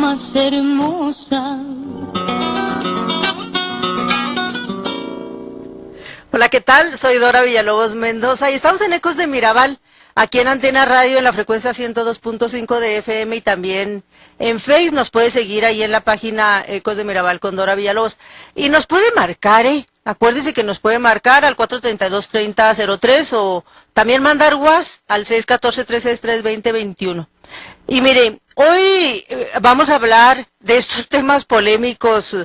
más hermosa. Hola, ¿qué tal? Soy Dora Villalobos Mendoza y estamos en Ecos de Mirabal, aquí en Antena Radio en la frecuencia 102.5 de FM y también en Face. Nos puede seguir ahí en la página Ecos de Mirabal con Dora Villalobos. Y nos puede marcar, acuérdese que nos puede marcar al 432-3003 o también mandar WhatsApp al 614-363-2021. Y mire, hoy vamos a hablar de estos temas polémicos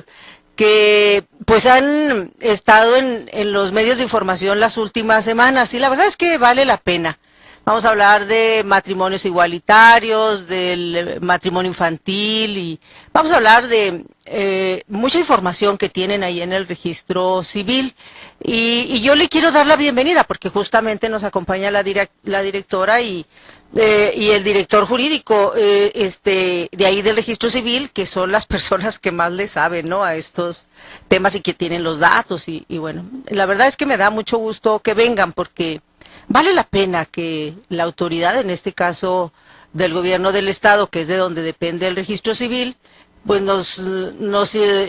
que pues han estado en los medios de información las últimas semanas y la verdad es que vale la pena. Vamos a hablar de matrimonios igualitarios, del matrimonio infantil y vamos a hablar de mucha información que tienen ahí en el registro civil. Y yo le quiero dar la bienvenida porque justamente nos acompaña la directora y el director jurídico de ahí del registro civil, que son las personas que más le saben, ¿no?, a estos temas y que tienen los datos. Y bueno, la verdad es que me da mucho gusto que vengan porque vale la pena que la autoridad, en este caso del gobierno del estado, que es de donde depende el registro civil, pues nos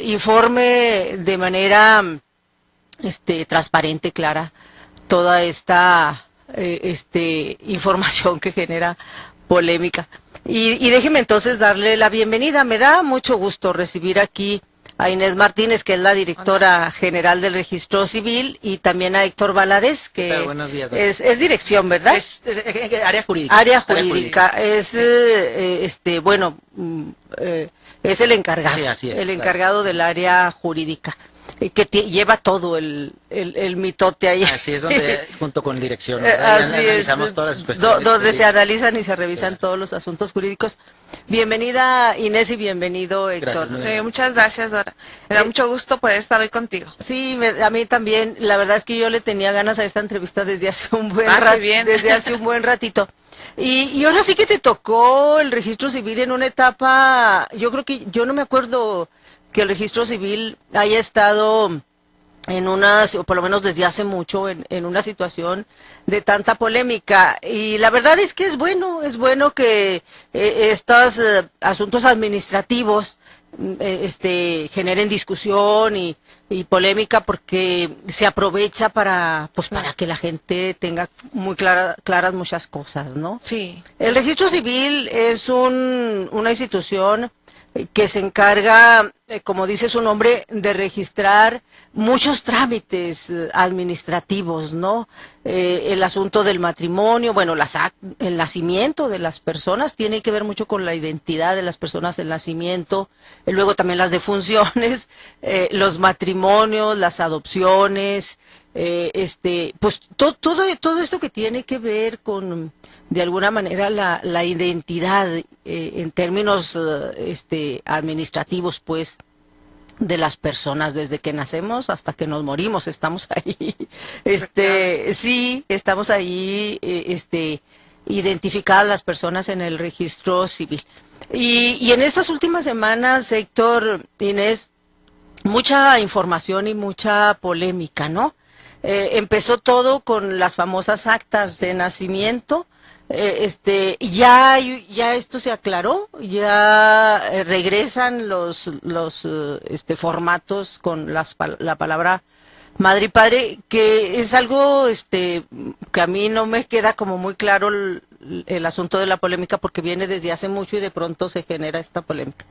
informe de manera transparente, clara, toda esta información que genera polémica. Y déjeme entonces darle la bienvenida. Me da mucho gusto recibir aquí a Inés Martínez, que es la directora general del Registro Civil, y también a Héctor Valadez, que buenos días, es dirección, ¿verdad? Es área jurídica. Área jurídica. Es, es el encargado, sí, así es, el encargado del área jurídica, que lleva todo el mitote ahí. Así es, donde junto con dirección, así analizamos es, todas las cuestiones donde se analizan y se revisan todos los asuntos jurídicos. Bienvenida Inés y bienvenido Héctor. Gracias, muchas gracias, Dora. Me da mucho gusto poder estar hoy contigo. Sí, a mí también. La verdad es que yo le tenía ganas a esta entrevista desde hace un buen ratito. Y ahora sí que te tocó el registro civil en una etapa, yo creo que yo no me acuerdo que el registro civil haya estado en unas, o por lo menos desde hace mucho, en una situación de tanta polémica. Y la verdad es que es bueno que estos asuntos administrativos generen discusión y polémica, porque se aprovecha para que la gente tenga muy claras muchas cosas, ¿no? Sí. El registro civil es una institución que se encarga, como dice su nombre, de registrar muchos trámites administrativos, ¿no? El asunto del matrimonio, bueno, el nacimiento de las personas tiene que ver mucho con la identidad de las personas, el nacimiento, luego también las defunciones, los matrimonios, las adopciones, pues todo esto que tiene que ver con, de alguna manera, la identidad en términos administrativos, pues, de las personas desde que nacemos hasta que nos morimos, estamos ahí. Sí, estamos ahí, identificadas las personas en el registro civil. Y en estas últimas semanas, Héctor, Inés, mucha información y mucha polémica, ¿no? Empezó todo con las famosas actas de nacimiento. Ya esto se aclaró, ya regresan los formatos con la palabra madre y padre, que es algo que a mí no me queda como muy claro el asunto de la polémica, porque viene desde hace mucho y de pronto se genera esta polémica.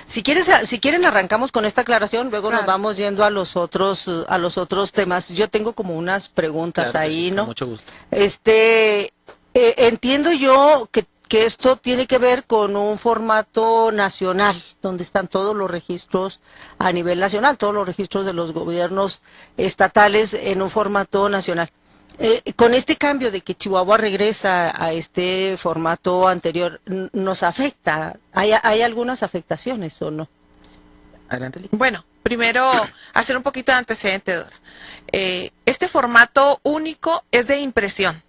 Si quieren arrancamos con esta aclaración, luego nos vamos yendo a los otros temas. Yo tengo como unas preguntas ahí, ¿no? Con mucho gusto. Entiendo yo que esto tiene que ver con un formato nacional, donde están todos los registros a nivel nacional, todos los registros de los gobiernos estatales en un formato nacional. Con este cambio de que Chihuahua regresa a este formato anterior, ¿nos afecta? ¿Hay algunas afectaciones o no? Adelante, Lili. Bueno, primero hacer un poquito de antecedente, Dora. Este formato único es de impresión.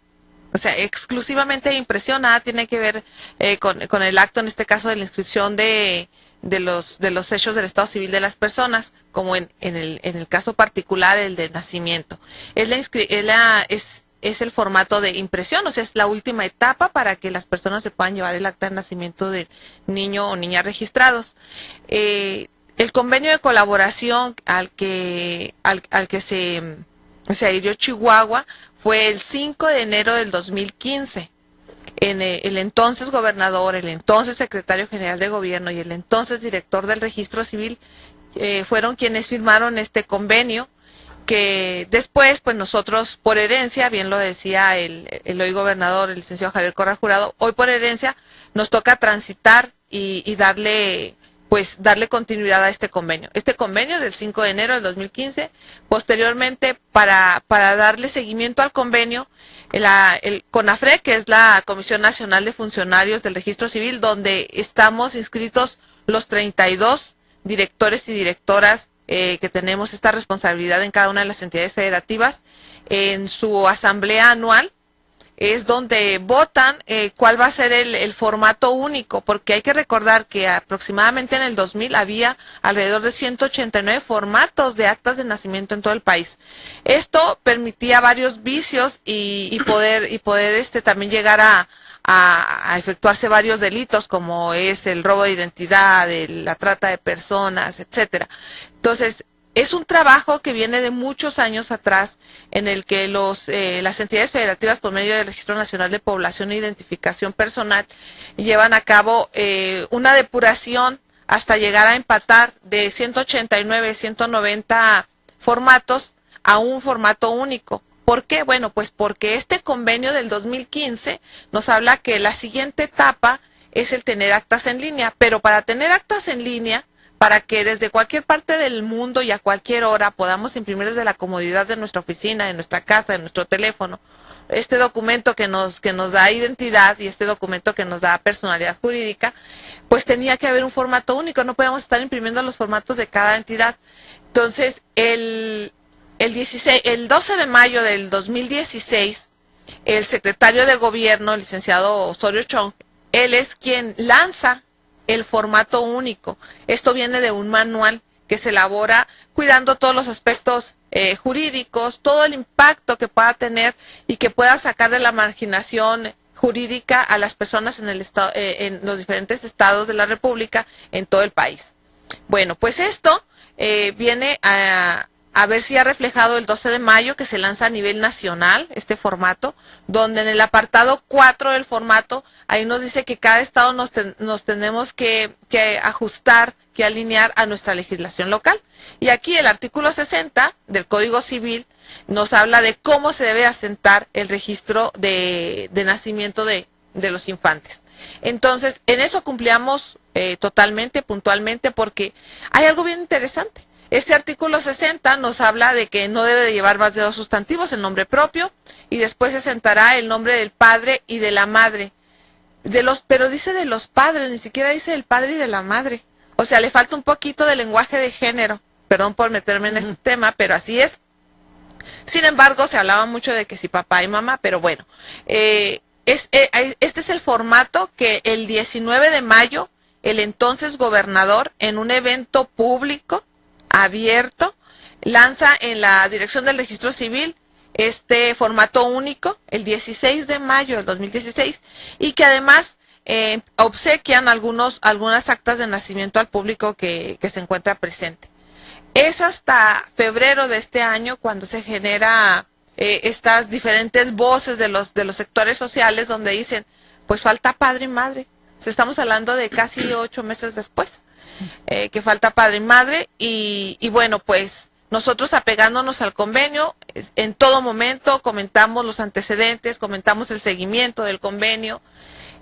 O sea, exclusivamente de impresión, nada tiene que ver con el acto, en este caso, de la inscripción de los hechos del estado civil de las personas, como en el caso particular, el de nacimiento. Es es el formato de impresión, o sea, es la última etapa para que las personas se puedan llevar el acta de nacimiento del niño o niña registrados. El convenio de colaboración al que se adhirió Chihuahua fue el 5 de enero del 2015. El entonces gobernador, el entonces secretario general de gobierno y el entonces director del registro civil fueron quienes firmaron este convenio, que después, pues nosotros por herencia, bien lo decía el hoy gobernador, el licenciado Javier Corral Jurado, hoy por herencia nos toca transitar y darle continuidad a este convenio. Este convenio del 5 de enero del 2015, posteriormente, para darle seguimiento al convenio, el CONAFRE, que es la Comisión Nacional de Funcionarios del Registro Civil, donde estamos inscritos los 32 directores y directoras que tenemos esta responsabilidad en cada una de las entidades federativas, en su asamblea anual, es donde votan cuál va a ser el formato único, porque hay que recordar que aproximadamente en el 2000 había alrededor de 189 formatos de actas de nacimiento en todo el país. Esto permitía varios vicios y poder también llegar a efectuarse varios delitos, como es el robo de identidad, la trata de personas, etcétera. Entonces, es un trabajo que viene de muchos años atrás, en el que las entidades federativas, por medio del Registro Nacional de Población e Identificación Personal, llevan a cabo una depuración hasta llegar a empatar de 189, 190 formatos a un formato único. ¿Por qué? Bueno, pues porque este convenio del 2015 nos habla que la siguiente etapa es el tener actas en línea, pero para tener actas en línea, para que desde cualquier parte del mundo y a cualquier hora podamos imprimir desde la comodidad de nuestra oficina, de nuestra casa, de nuestro teléfono, este documento que nos da identidad y este documento que nos da personalidad jurídica, pues tenía que haber un formato único, no podíamos estar imprimiendo los formatos de cada entidad. Entonces, el 12 de mayo del 2016, el secretario de Gobierno, el licenciado Osorio Chong, él es quien lanza el formato único. Esto viene de un manual que se elabora cuidando todos los aspectos jurídicos, todo el impacto que pueda tener y que pueda sacar de la marginación jurídica a las personas en los diferentes estados de la República, en todo el país. Bueno, pues esto viene a ver si ha reflejado el 12 de mayo, que se lanza a nivel nacional este formato, donde en el apartado 4 del formato, ahí nos dice que cada estado nos tenemos que ajustar, que alinear a nuestra legislación local. Y aquí el artículo 60 del Código Civil nos habla de cómo se debe asentar el registro de nacimiento de los infantes. Entonces, en eso cumplíamos totalmente, puntualmente, porque hay algo bien interesante. Este artículo 60 nos habla de que no debe de llevar más de 2 sustantivos, el nombre propio, y después se sentará el nombre del padre y de la madre. Pero dice de los padres, ni siquiera dice del padre y de la madre. O sea, le falta un poquito de lenguaje de género. Perdón por meterme en este tema, pero así es. Sin embargo, se hablaba mucho de que si papá y mamá, pero bueno. Este es el formato que el 19 de mayo, el entonces gobernador, en un evento público abierto, lanza en la Dirección del Registro Civil este formato único el 16 de mayo del 2016 y que además obsequian algunas actas de nacimiento al público que se encuentra presente. Es hasta febrero de este año cuando se genera estas diferentes voces de los sectores sociales donde dicen, pues falta padre y madre. Estamos hablando de casi 8 meses después, que falta padre y madre, y bueno, pues nosotros apegándonos al convenio, en todo momento comentamos los antecedentes, comentamos el seguimiento del convenio,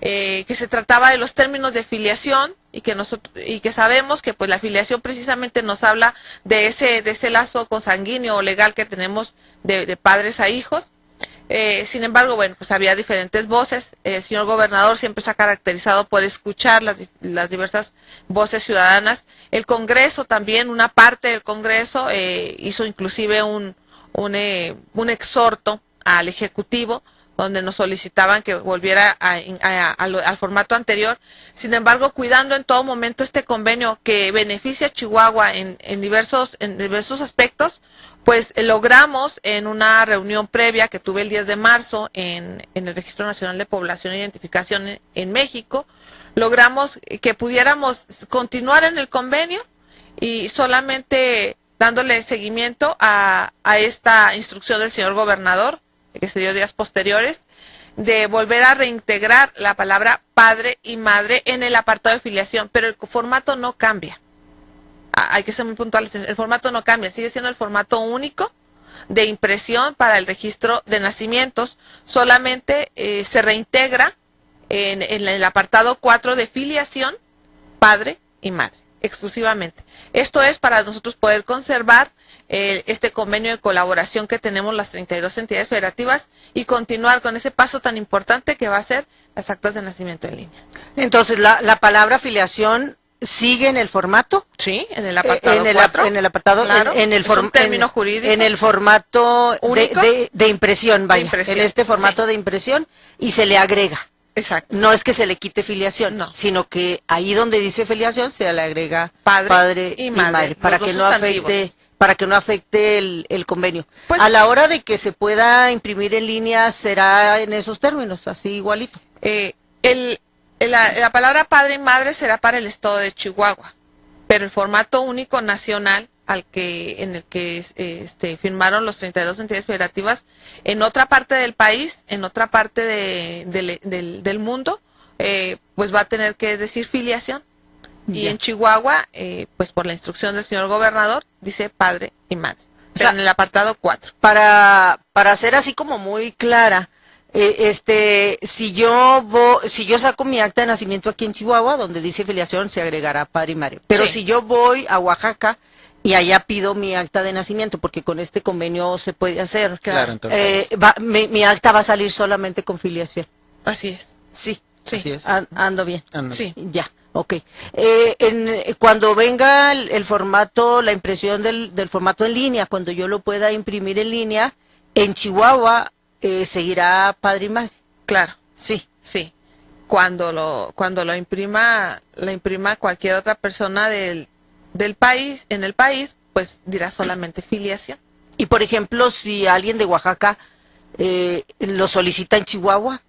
que se trataba de los términos de filiación y que sabemos que pues la filiación precisamente nos habla de ese lazo consanguíneo o legal que tenemos de padres a hijos. Sin embargo, bueno, pues había diferentes voces. El señor gobernador siempre se ha caracterizado por escuchar las diversas voces ciudadanas. El Congreso también, una parte del Congreso, hizo inclusive un exhorto al Ejecutivo donde nos solicitaban que volviera al formato anterior. Sin embargo, cuidando en todo momento este convenio que beneficia a Chihuahua en diversos aspectos, pues logramos en una reunión previa que tuve el 10 de marzo en el Registro Nacional de Población e Identificación en México, logramos que pudiéramos continuar en el convenio y solamente dándole seguimiento a esta instrucción del señor gobernador, que se dio días posteriores, de volver a reintegrar la palabra padre y madre en el apartado de filiación, pero el formato no cambia. Hay que ser muy puntuales, el formato no cambia, sigue siendo el formato único de impresión para el registro de nacimientos, solamente se reintegra en el apartado 4 de filiación, padre y madre, exclusivamente. Esto es para nosotros poder conservar este convenio de colaboración que tenemos las 32 entidades federativas y continuar con ese paso tan importante que va a ser las actas de nacimiento en línea. Entonces, la palabra filiación sigue en el formato. Sí, en el apartado 4. En el apartado, claro, en el es un término jurídico. En el formato de impresión, vaya. De impresión, en este formato sí. de impresión y se le agrega. Exacto. No es que se le quite filiación, No. sino que ahí donde dice filiación se le agrega padre y madre, para los que dos no sustantivos. afecte el convenio. Pues, a la hora de que se pueda imprimir en línea será en esos términos, así igualito. La palabra padre y madre será para el estado de Chihuahua, pero el formato único nacional en el que firmaron los 32 entidades federativas en otra parte del país, en otra parte del mundo, pues va a tener que decir filiación. Y Ya. en Chihuahua, pues por la instrucción del señor gobernador, dice padre y madre. O sea, en el apartado 4. Para ser así como muy clara, si yo saco mi acta de nacimiento aquí en Chihuahua, donde dice filiación, se agregará padre y madre. Pero Sí. si yo voy a Oaxaca y allá pido mi acta de nacimiento, porque con este convenio se puede hacer, Claro, entonces. mi acta va a salir solamente con filiación. Así es. Sí, Sí. Así es. ando bien. Anda. Sí. Ya, ok. Cuando venga el formato, la impresión del formato en línea, cuando yo lo pueda imprimir en línea, en Chihuahua seguirá padre y madre. Claro. Sí. Sí. Cuando lo imprima cualquier otra persona del país, en el país, pues dirá solamente filiación. Y por ejemplo, si alguien de Oaxaca lo solicita en Chihuahua,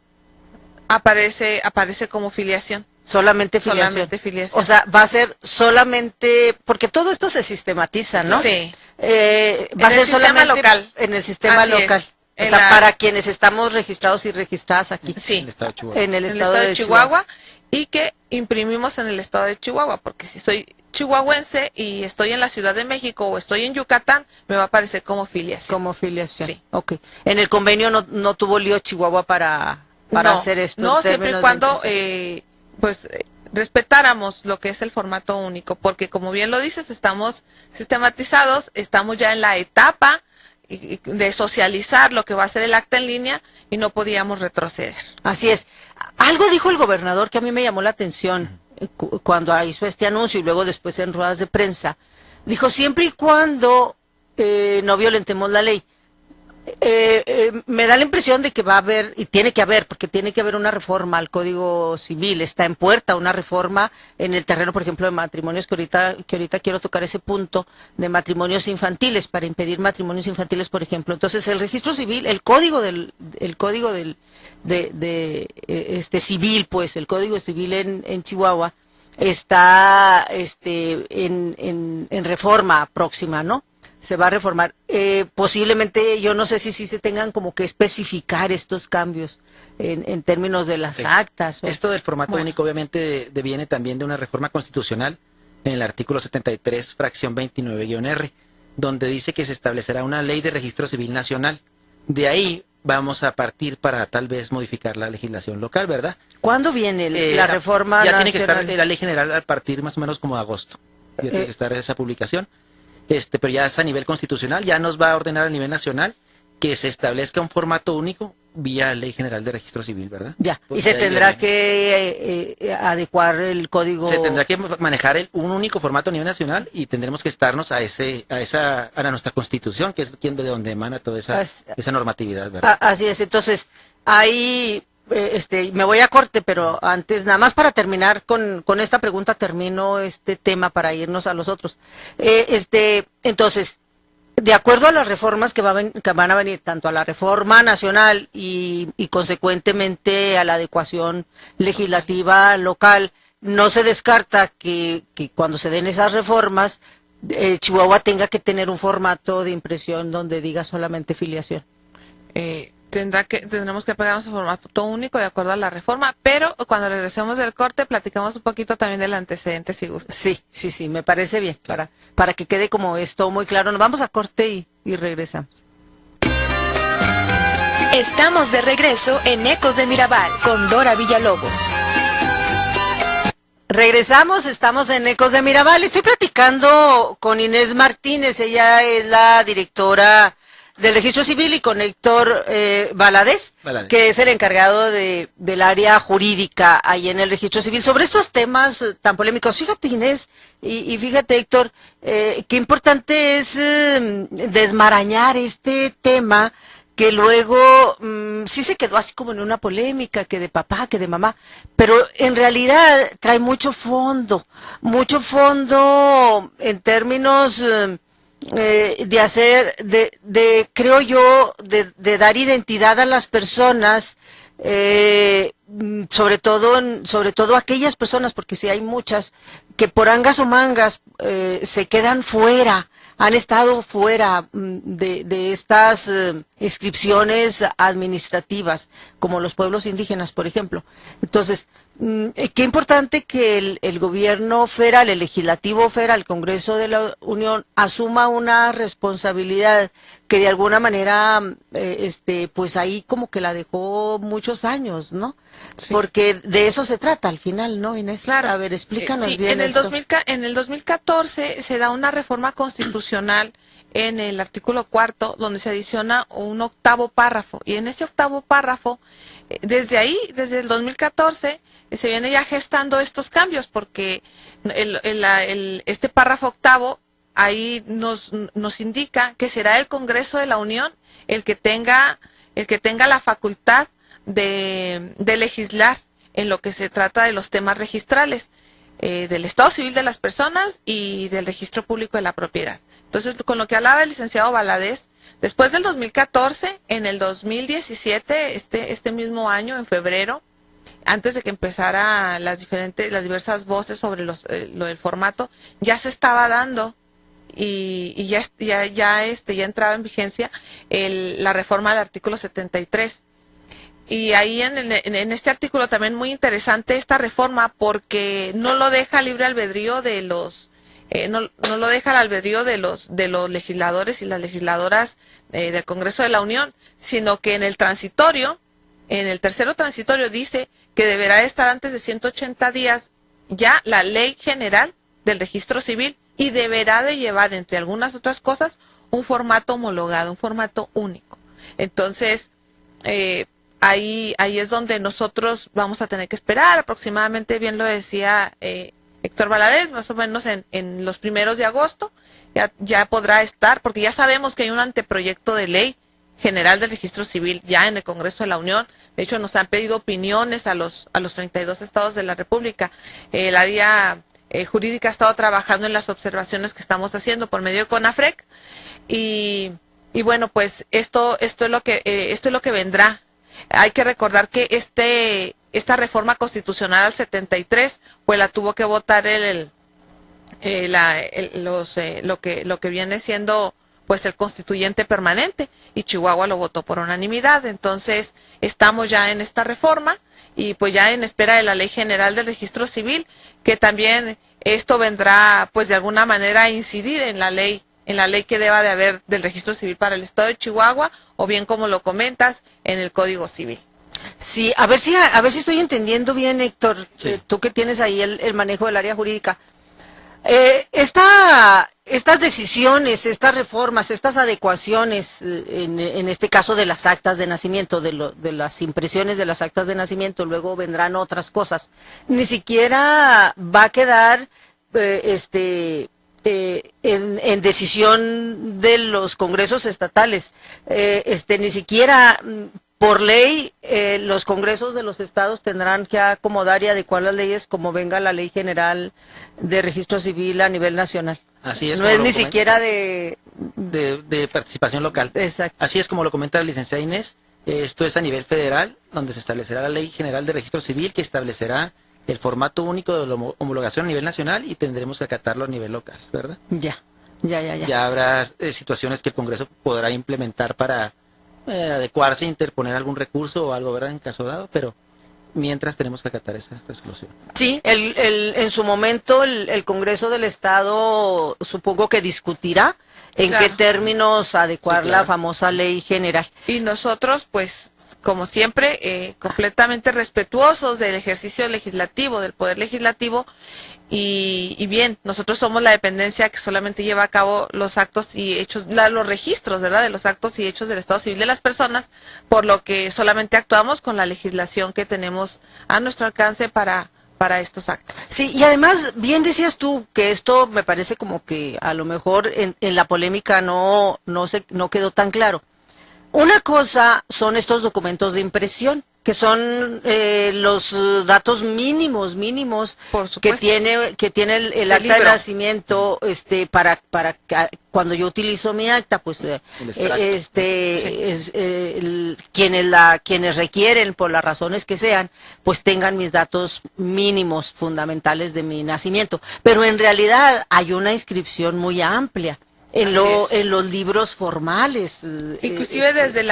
Aparece como filiación. solamente filiación. Solamente filiación. O sea, va a ser solamente, porque todo esto se sistematiza, ¿no? Sí. Va En a el ser sistema solamente local. en el sistema Así es. local. O En sea, las- para quienes estamos registrados y registradas aquí. Sí. En el estado de Chihuahua. En el En el estado estado de Chihuahua y que imprimimos en el estado de Chihuahua, porque si soy chihuahuense y estoy en la Ciudad de México o estoy en Yucatán, me va a aparecer como filiación. Como filiación. Sí. Ok. En el convenio no tuvo lío Chihuahua para No, hacer esto. en No, siempre y términos de cuando impresión. respetáramos lo que es el formato único, porque como bien lo dices, estamos sistematizados, estamos ya en la etapa de socializar lo que va a ser el acta en línea y no podíamos retroceder. Así es. Algo dijo el gobernador que a mí me llamó la atención cuando hizo este anuncio y luego después en ruedas de prensa. Dijo, siempre y cuando no violentemos la ley. Me da la impresión de que va a haber, y tiene que haber, porque tiene que haber una reforma al Código Civil, está en puerta una reforma en el terreno, por ejemplo, de matrimonios, que ahorita quiero tocar ese punto, de matrimonios infantiles, para impedir matrimonios infantiles, por ejemplo. Entonces, el registro civil, el código civil, pues, el Código Civil en Chihuahua, está en reforma próxima, ¿no? Se va a reformar. Posiblemente, yo no sé si se tengan como que especificar estos cambios en términos de las Sí. actas. Esto del formato único obviamente deviene también de una reforma constitucional en el artículo 73, fracción 29-R, donde dice que se establecerá una ley de registro civil nacional. De ahí vamos a partir para tal vez modificar la legislación local, ¿verdad? ¿Cuándo viene la reforma Ya tiene que nacional? estar la ley general a partir más o menos como de agosto. Ya tiene que estar esa publicación. Pero ya es a nivel constitucional, ya nos va a ordenar a nivel nacional que se establezca un formato único vía Ley General de Registro Civil, ¿verdad? Ya, y Pues se ya tendrá viene. que adecuar el código. Se tendrá que manejar un único formato a nivel nacional y tendremos que estarnos a nuestra Constitución, que es de donde emana toda esa normatividad, ¿verdad? Así es, entonces, ahí me voy a corte, pero antes, nada más para terminar con esta pregunta, termino este tema para irnos a los otros. Entonces, de acuerdo a las reformas que van a venir, tanto a la reforma nacional y consecuentemente a la adecuación legislativa local, no se descarta que cuando se den esas reformas, Chihuahua tenga que tener un formato de impresión donde diga solamente filiación. Tendremos que pegarnos a formato único de acuerdo a la reforma, pero cuando regresemos del corte platicamos un poquito también del antecedente, si gusta. Sí, me parece bien, para que quede como esto muy claro. Nos vamos a corte y regresamos. Estamos de regreso en Ecos de Mirabal con Dora Villalobos. Regresamos, estamos en Ecos de Mirabal. Estoy platicando con Inés Martínez, ella es la directora del Registro Civil, y con Héctor Valadez, que es el encargado del área jurídica ahí en el Registro Civil, sobre estos temas tan polémicos. Fíjate, Inés, y fíjate, Héctor, qué importante es desmarañar este tema que luego sí se quedó así como en una polémica, que de papá, que de mamá, pero en realidad trae mucho fondo en términos creo yo, de dar identidad a las personas, sobre todo aquellas personas, porque sí hay muchas que por angas o mangas se quedan fuera, han estado fuera de estas inscripciones administrativas, como los pueblos indígenas, por ejemplo. Entonces, qué importante que el gobierno federal, el legislativo federal, el Congreso de la Unión, asuma una responsabilidad que de alguna manera, pues ahí como que la dejó muchos años, ¿no? Sí. Porque de eso se trata al final, ¿no, Inés? Claro. A ver, explícanos sí, bien esto. En el 2014 se da una reforma constitucional en el artículo 4, donde se adiciona un octavo párrafo. Y en ese octavo párrafo, desde el 2014, se viene ya gestando estos cambios, porque este párrafo octavo ahí nos indica que será el Congreso de la Unión el que tenga la facultad de legislar en lo que se trata de los temas registrales, del estado civil de las personas y del registro público de la propiedad. Entonces, con lo que hablaba el licenciado Valadez, después del 2014, en el 2017, este mismo año, en febrero, antes de que empezara las diversas voces sobre lo del formato, ya se estaba dando y ya entraba en vigencia la reforma del artículo 73. Y ahí en este artículo también muy interesante esta reforma, porque no lo deja libre albedrío de los no lo deja al albedrío de los legisladores y las legisladoras del Congreso de la Unión, sino que en el tercero transitorio dice que deberá estar antes de 180 días ya la ley general del registro civil, y deberá de llevar, entre algunas otras cosas, un formato homologado, un formato único. Entonces, ahí es donde nosotros vamos a tener que esperar aproximadamente, bien lo decía Héctor Valadez, más o menos en los primeros de agosto, ya podrá estar, porque ya sabemos que hay un anteproyecto de ley general del registro civil ya en el Congreso de la Unión. De hecho, nos han pedido opiniones a los 32 estados de la República. El área jurídica ha estado trabajando en las observaciones que estamos haciendo por medio de CONAFREC, y bueno, pues esto es lo que vendrá. Hay que recordar que esta reforma constitucional al 73, pues la tuvo que votar lo que viene siendo pues el constituyente permanente, y Chihuahua lo votó por unanimidad. Entonces estamos ya en esta reforma y pues ya en espera de la Ley General del Registro Civil, que también esto vendrá pues de alguna manera a incidir en la ley que deba de haber del Registro Civil para el Estado de Chihuahua, o bien, como lo comentas, en el Código Civil. Sí, a ver si estoy entendiendo bien, Héctor, sí. Tú que tienes ahí el manejo del área jurídica. Estas decisiones, estas reformas, estas adecuaciones, en este caso de las actas de nacimiento, de las impresiones de las actas de nacimiento, luego vendrán otras cosas, ni siquiera va a quedar en decisión de los congresos estatales, ni siquiera por ley los congresos de los estados tendrán que acomodar y adecuar las leyes como venga la ley general de registro civil a nivel nacional. Así es. No es ni siquiera de participación local. Exacto. Así es como lo comenta la licenciada Inés. Esto es a nivel federal, donde se establecerá la ley general de registro civil que establecerá el formato único de la homologación a nivel nacional y tendremos que acatarlo a nivel local, ¿verdad? Ya. Ya habrá situaciones que el Congreso podrá implementar para adecuarse, interponer algún recurso o algo, ¿verdad? En caso dado, pero mientras tenemos que acatar esa resolución. Sí, en su momento el Congreso del Estado supongo que discutirá en Claro. qué términos adecuar Sí, claro. la famosa ley general. Y nosotros, pues, como siempre, completamente respetuosos del ejercicio legislativo, del poder legislativo, y bien, nosotros somos la dependencia que solamente lleva a cabo los actos y hechos, los registros, ¿verdad?, de los actos y hechos del Estado civil de las personas, por lo que solamente actuamos con la legislación que tenemos a nuestro alcance para estos actos. Sí, y además, bien decías tú que esto me parece como que a lo mejor en la polémica no quedó tan claro. Una cosa son estos documentos de impresión, que son los datos mínimos Por que supuesto. tiene el acta de libro. nacimiento, para cuando yo utilizo mi acta, pues El extracto. quienes requieren por las razones que sean, pues tengan mis datos mínimos fundamentales de mi nacimiento. Pero en realidad hay una inscripción muy amplia en Así es. en los libros formales. Inclusive desde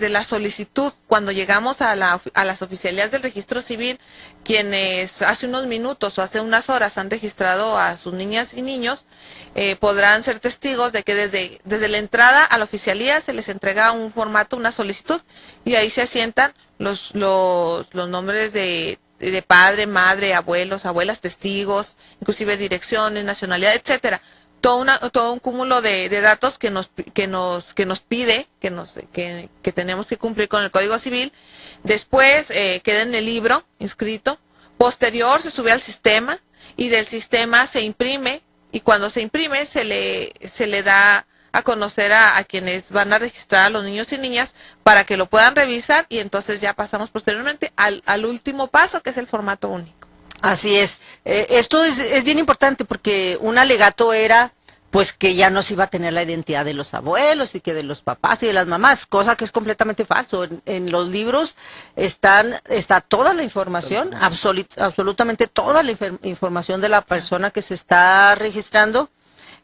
la solicitud, cuando llegamos a las oficialías del registro civil, quienes hace unos minutos o hace unas horas han registrado a sus niñas y niños, podrán ser testigos de que desde la entrada a la oficialía se les entrega un formato, una solicitud, y ahí se asientan los nombres de padre, madre, abuelos, abuelas, testigos, inclusive direcciones, nacionalidad, etcétera. Todo un cúmulo de datos que nos pide, que tenemos que cumplir con el Código Civil. Después queda en el libro inscrito. Posterior se sube al sistema y del sistema se imprime, y cuando se imprime se le da a conocer a quienes van a registrar a los niños y niñas para que lo puedan revisar, y entonces ya pasamos posteriormente al último paso, que es el formato único. Así es. Esto es bien importante porque un alegato era pues que ya no se iba a tener la identidad de los abuelos y que de los papás y de las mamás, cosa que es completamente falso. En los libros está toda la información, absolutamente toda la información de la persona que se está registrando.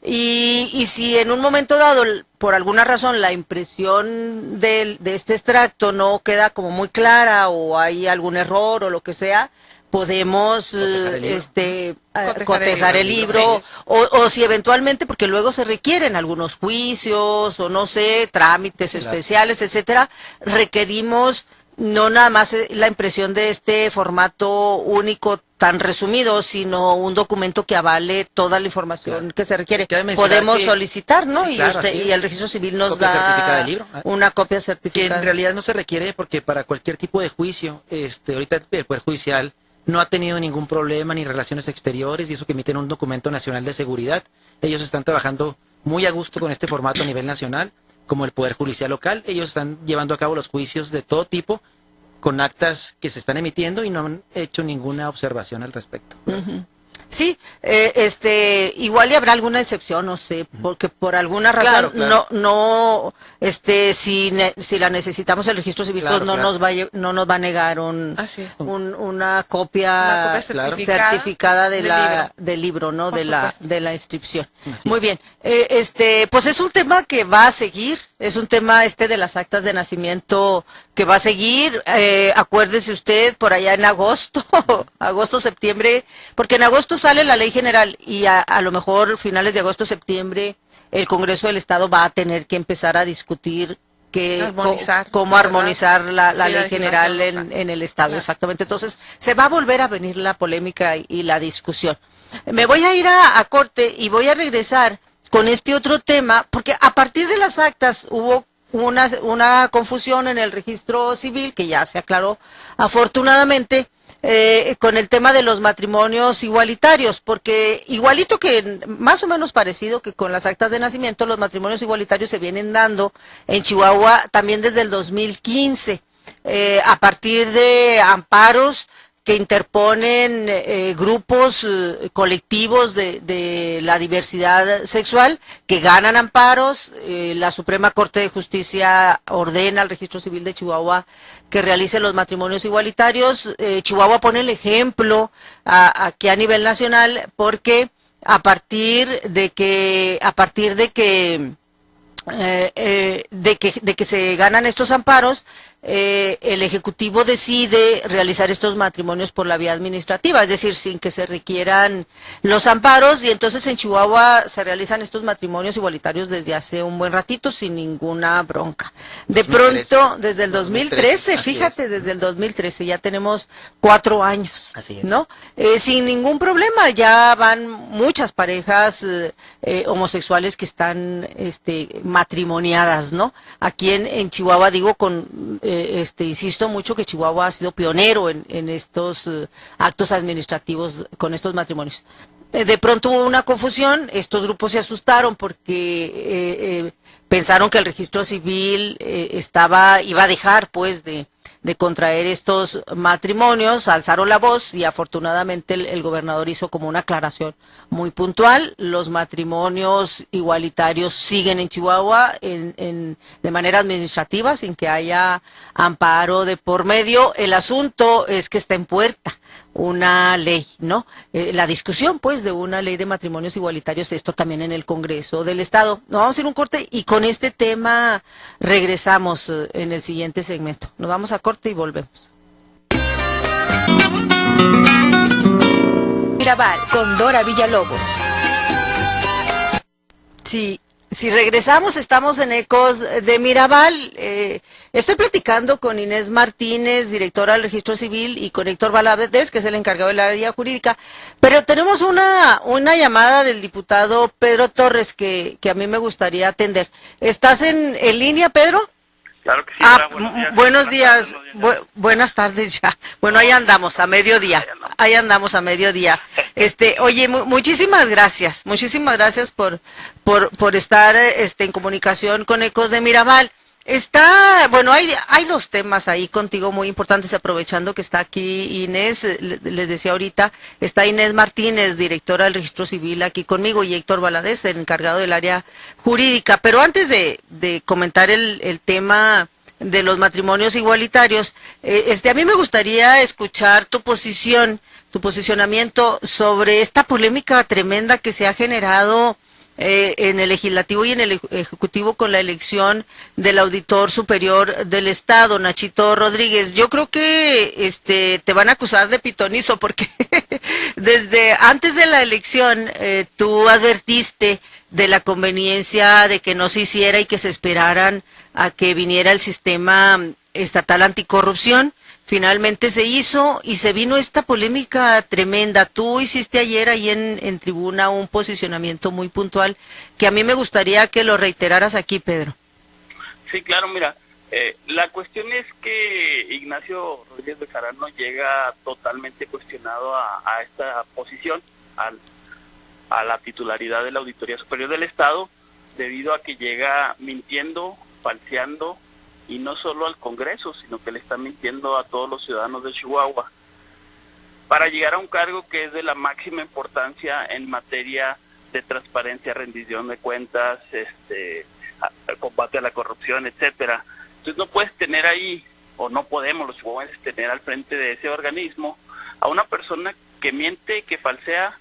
Y si en un momento dado, por alguna razón, la impresión de este extracto no queda como muy clara o hay algún error o lo que sea, podemos cotejar el libro, o si eventualmente, porque luego se requieren algunos juicios o no sé, trámites especiales, etcétera, requerimos no nada más la impresión de este formato único tan resumido, sino un documento que avale toda la información que se requiere. Podemos solicitar, ¿no? Sí, claro, y el registro civil nos copia certificada del libro. una copia Que certificada. en realidad no se requiere porque para cualquier tipo de juicio, ahorita el Poder Judicial no ha tenido ningún problema ni relaciones exteriores, y eso que emiten un documento nacional de seguridad. Ellos están trabajando muy a gusto con este formato a nivel nacional, como el Poder Judicial local. Ellos están llevando a cabo los juicios de todo tipo con actas que se están emitiendo y no han hecho ninguna observación al respecto. Sí, igual y habrá alguna excepción, no sé, porque por alguna razón si la necesitamos el registro civil, Claro, pues no claro. nos va a negar Así es. una copia certificada del libro, ¿no? Por supuesto. de la inscripción. Así Muy es. bien. Pues es un tema que va a seguir, es un tema de las actas de nacimiento que va a seguir. Acuérdese usted por allá en agosto, septiembre, porque en agosto sale la ley general y a lo mejor finales de agosto, septiembre, el Congreso del Estado va a tener que empezar a discutir cómo armonizar la Sí, ley general legislación local. en el Estado, Claro. exactamente. Entonces, se va a volver a venir la polémica y la discusión. Me voy a ir a corte y voy a regresar con este otro tema, porque a partir de las actas hubo una confusión en el registro civil, que ya se aclaró afortunadamente, con el tema de los matrimonios igualitarios, porque igualito que, más o menos parecido que con las actas de nacimiento, los matrimonios igualitarios se vienen dando en Chihuahua también desde el 2015, a partir de amparos que interponen grupos colectivos de la diversidad sexual, que ganan amparos. La Suprema Corte de Justicia ordena al Registro Civil de Chihuahua que realice los matrimonios igualitarios. Chihuahua pone el ejemplo aquí a nivel nacional, porque a partir de que se ganan estos amparos, el Ejecutivo decide realizar estos matrimonios por la vía administrativa, es decir, sin que se requieran los amparos, y entonces en Chihuahua se realizan estos matrimonios igualitarios desde hace un buen ratito sin ninguna bronca. De 2013, pronto, desde el 2013, fíjate, es. desde el 2013, ya tenemos 4 años, Así es. ¿no? Sin ningún problema, ya van muchas parejas homosexuales que están matrimoniadas, ¿no? Aquí en Chihuahua, digo, insisto mucho que Chihuahua ha sido pionero en estos actos administrativos con estos matrimonios. De pronto hubo una confusión, estos grupos se asustaron porque pensaron que el registro civil iba a dejar pues de contraer estos matrimonios, alzaron la voz y afortunadamente el gobernador hizo como una aclaración muy puntual. Los matrimonios igualitarios siguen en Chihuahua de manera administrativa, sin que haya amparo de por medio. El asunto es que está en puerta una ley, ¿no? La discusión, pues, de una ley de matrimonios igualitarios, esto también en el Congreso del Estado. Nos vamos a ir a un corte y con este tema regresamos en el siguiente segmento. Nos vamos a corte y volvemos. Mirabal, con Dora Villalobos. Sí. Si regresamos, estamos en Ecos de Mirabal. Estoy platicando con Inés Martínez, directora del Registro Civil, y con Héctor Valadez, que es el encargado del área jurídica. Pero tenemos una llamada del diputado Pedro Torres que a mí me gustaría atender. ¿Estás en línea, Pedro? Claro que sí. Buenos días. Buenas tardes ya. Bueno, ahí andamos a mediodía. Oye, muchísimas gracias. Muchísimas gracias por estar en comunicación con Ecos de Mirabal. Hay 2 temas ahí contigo muy importantes, aprovechando que está aquí Inés, les decía ahorita, está Inés Martínez, directora del Registro Civil, aquí conmigo, y Héctor Valadez, el encargado del área jurídica. Pero antes de comentar el tema de los matrimonios igualitarios, a mí me gustaría escuchar tu posicionamiento sobre esta polémica tremenda que se ha generado en el Legislativo y en el Ejecutivo con la elección del Auditor Superior del Estado, Nachito Rodríguez. Yo creo que te van a acusar de pitonizo, porque desde antes de la elección tú advertiste de la conveniencia de que no se hiciera y que se esperaran a que viniera el sistema estatal anticorrupción. Finalmente se hizo y se vino esta polémica tremenda. Tú hiciste ayer ahí en tribuna un posicionamiento muy puntual que a mí me gustaría que lo reiteraras aquí, Pedro. Sí, claro, mira, la cuestión es que Ignacio Rodríguez Bejarano llega totalmente cuestionado a esta posición, a la titularidad de la Auditoría Superior del Estado, debido a que llega mintiendo, falseando, y no solo al Congreso, sino que le está mintiendo a todos los ciudadanos de Chihuahua, para llegar a un cargo que es de la máxima importancia en materia de transparencia, rendición de cuentas, combate a la corrupción, etcétera. Entonces no puedes tener ahí, o no podemos los chihuahuenses tener al frente de ese organismo a una persona que miente, que falsea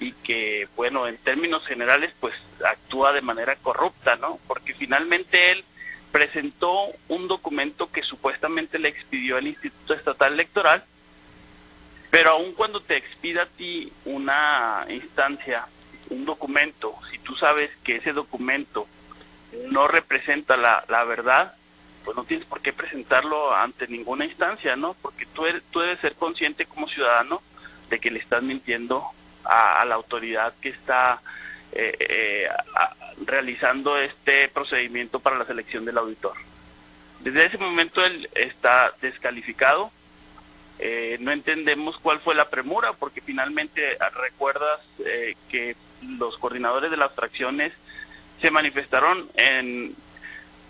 y que, bueno, en términos generales, pues actúa de manera corrupta, ¿no? Porque finalmente él presentó un documento que supuestamente le expidió el Instituto Estatal Electoral, pero aun cuando te expida a ti una instancia, un documento, si tú sabes que ese documento no representa la verdad, pues no tienes por qué presentarlo ante ninguna instancia, ¿no? Porque tú debes ser consciente como ciudadano de que le estás mintiendo a la autoridad que está realizando este procedimiento para la selección del auditor. Desde ese momento él está descalificado. No entendemos cuál fue la premura, porque finalmente recuerdas que los coordinadores de las fracciones se manifestaron en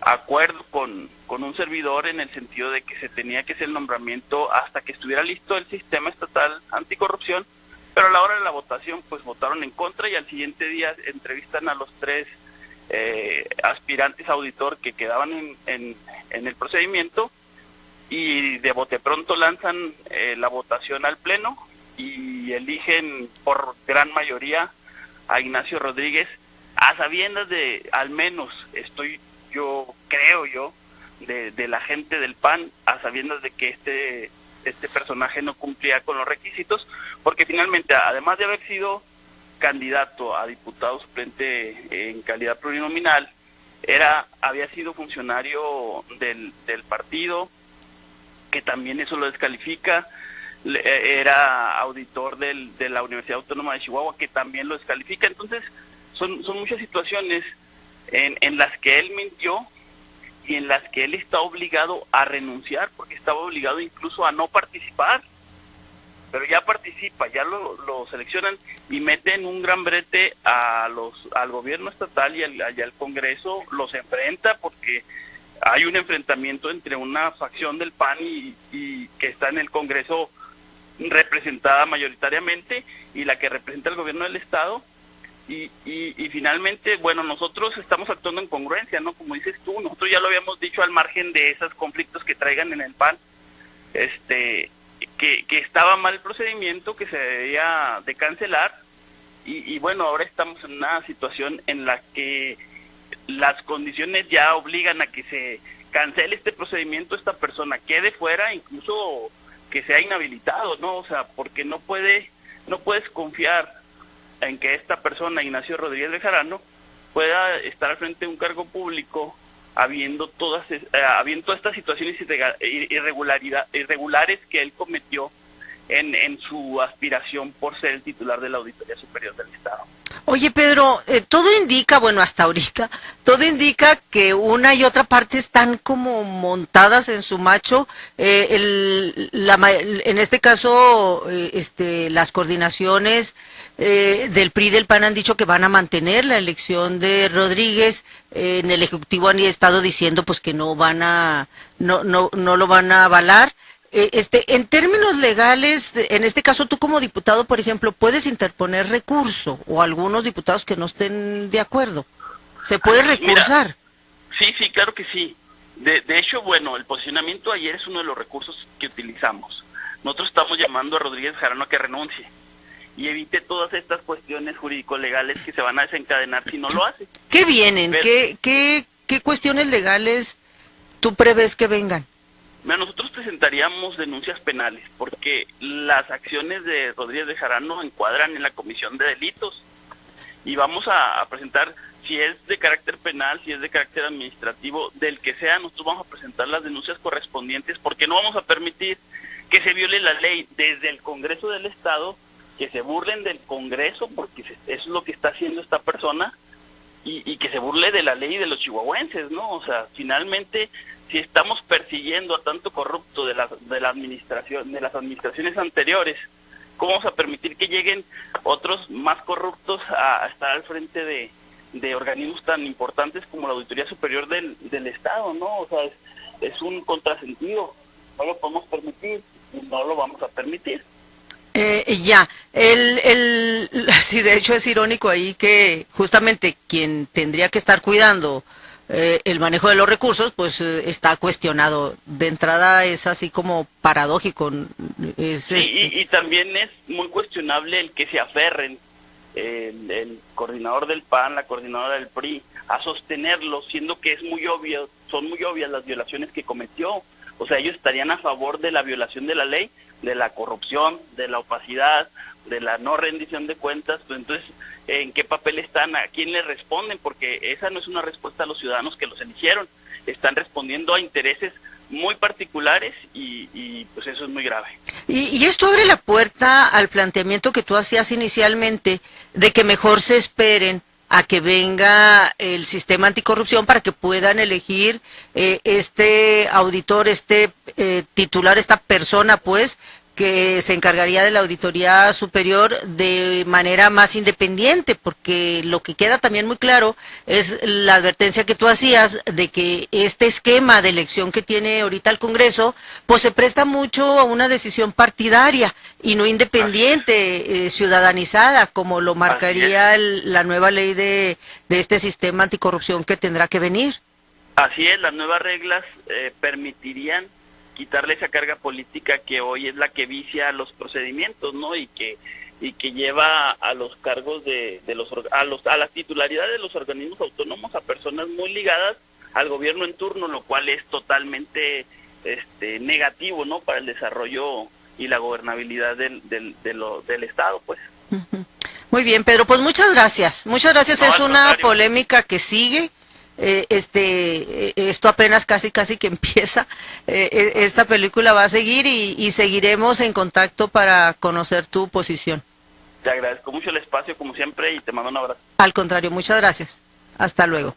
acuerdo con un servidor en el sentido de que se tenía que hacer el nombramiento hasta que estuviera listo el sistema estatal anticorrupción, pero a la hora de la votación pues votaron en contra, y al siguiente día entrevistan a los 3 aspirantes a auditor que quedaban en el procedimiento, y de bote pronto lanzan la votación al pleno y eligen por gran mayoría a Ignacio Rodríguez, a sabiendas de, al menos creo yo, de la gente del PAN, a sabiendas de que este personaje no cumplía con los requisitos, porque finalmente, además de haber sido candidato a diputado suplente en calidad plurinominal, había sido funcionario del partido, que también eso lo descalifica, era auditor de la Universidad Autónoma de Chihuahua, que también lo descalifica. Entonces son muchas situaciones en las que él mintió y en las que él está obligado a renunciar, porque estaba obligado incluso a no participar, pero ya participa, ya lo seleccionan y meten un gran brete al gobierno estatal y al Congreso, los enfrenta porque hay un enfrentamiento entre una facción del PAN y que está en el Congreso representada mayoritariamente, y la que representa el gobierno del estado, y finalmente, bueno, nosotros estamos actuando en congruencia, ¿no? Como dices tú, nosotros ya lo habíamos dicho, al margen de esos conflictos que traigan en el PAN, que estaba mal el procedimiento, que se debía de cancelar, y bueno, ahora estamos en una situación en la que las condiciones ya obligan a que se cancele este procedimiento, esta persona quede fuera, incluso que sea inhabilitado, ¿no? O sea, porque no puedes confiar en que esta persona, Ignacio Rodríguez Bejarano, pueda estar al frente de un cargo público habiendo todas estas situaciones irregulares que él cometió en su aspiración por ser el titular de la Auditoría Superior del Estado. Oye, Pedro, todo indica, bueno, hasta ahorita, todo indica que una y otra parte están como montadas en su macho. En este caso, las coordinaciones del PRI y del PAN han dicho que van a mantener la elección de Rodríguez. En el Ejecutivo han estado diciendo pues que no lo van a avalar. En términos legales, en este caso tú como diputado, por ejemplo, ¿puedes interponer recurso o algunos diputados que no estén de acuerdo? ¿Se puede recursar? Mira, sí, claro que sí. De hecho, bueno, el posicionamiento ayer es uno de los recursos que utilizamos. Nosotros estamos llamando a Rodríguez Bejarano a que renuncie y evite todas estas cuestiones jurídico-legales que se van a desencadenar si no lo hace. ¿Qué vienen? ¿Qué cuestiones legales tú prevés que vengan? Nosotros presentaríamos denuncias penales porque las acciones de Rodríguez Bejarano encuadran en la comisión de delitos, y vamos a presentar, si es de carácter penal, si es de carácter administrativo, del que sea, nosotros vamos a presentar las denuncias correspondientes, porque no vamos a permitir que se viole la ley desde el Congreso del Estado, que se burlen del Congreso, porque eso es lo que está haciendo esta persona, y que se burle de la ley de los chihuahuenses, ¿no? O sea, finalmente, si estamos persiguiendo a tanto corrupto de las administraciones anteriores, ¿cómo vamos a permitir que lleguen otros más corruptos a estar al frente de organismos tan importantes como la Auditoría Superior del Estado, ¿no? O sea, es un contrasentido, no lo podemos permitir y no lo vamos a permitir. Sí, de hecho es irónico ahí que justamente quien tendría que estar cuidando el manejo de los recursos, pues está cuestionado. De entrada es así como paradójico. Y también es muy cuestionable el que se aferren el coordinador del PAN, la coordinadora del PRI, a sostenerlo, siendo que son muy obvias las violaciones que cometió. O sea, ellos estarían a favor de la violación de la ley, de la corrupción, de la opacidad, de la no rendición de cuentas. Pues entonces, ¿en qué papel están? ¿A quién le responden? Porque esa no es una respuesta a los ciudadanos que los eligieron. Están respondiendo a intereses muy particulares y pues eso es muy grave. Y esto abre la puerta al planteamiento que tú hacías inicialmente de que mejor se esperen a que venga el sistema anticorrupción para que puedan elegir este auditor, titular, esta persona, pues, que se encargaría de la auditoría superior de manera más independiente, porque lo que queda también muy claro es la advertencia que tú hacías de que este esquema de elección que tiene ahorita el Congreso, pues se presta mucho a una decisión partidaria y no independiente, ciudadanizada, como lo marcaría la nueva ley de este sistema anticorrupción que tendrá que venir. Así es, las nuevas reglas permitirían quitarle esa carga política que hoy es la que vicia los procedimientos, ¿no? Y que lleva a los cargos a la titularidad de los organismos autónomos a personas muy ligadas al gobierno en turno, lo cual es totalmente negativo, ¿no? Para el desarrollo y la gobernabilidad del Estado, pues. Muy bien, Pedro, pues muchas gracias. Muchas gracias. No, es una contrario. polémica que sigue. Esto apenas casi que empieza. Esta película va a seguir y seguiremos en contacto para conocer tu posición. Te agradezco mucho el espacio, como siempre, y te mando un abrazo. Al contrario, muchas gracias. Hasta luego.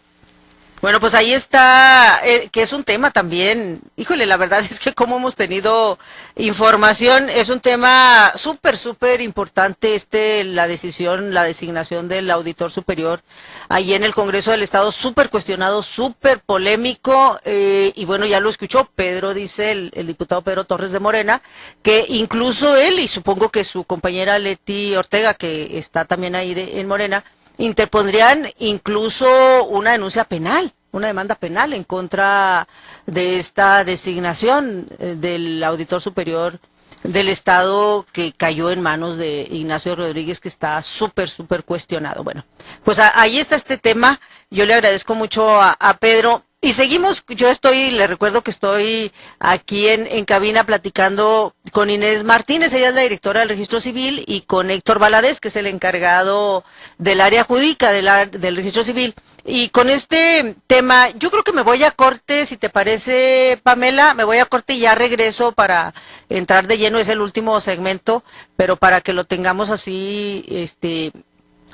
Bueno, pues ahí está, que es un tema también, híjole, la verdad es que como hemos tenido información, es un tema súper importante, la designación del auditor superior ahí en el Congreso del Estado, súper cuestionado, súper polémico, y bueno, ya lo escuchó Pedro, dice el diputado Pedro Torres de Morena, que incluso él, y supongo que su compañera Leti Ortega, que está también ahí en Morena, interpondrían incluso una denuncia penal, una demanda penal en contra de esta designación del auditor superior del Estado que cayó en manos de Ignacio Rodríguez, que está súper cuestionado. Bueno, pues ahí está este tema. Yo le agradezco mucho a Pedro. Y seguimos, le recuerdo que estoy aquí en cabina platicando con Inés Martínez, ella es la directora del Registro Civil, y con Héctor Valadez, que es el encargado del área jurídica del Registro Civil. Y con este tema, yo creo que me voy a corte, si te parece, Pamela, me voy a corte y ya regreso para entrar de lleno, es el último segmento, pero para que lo tengamos así,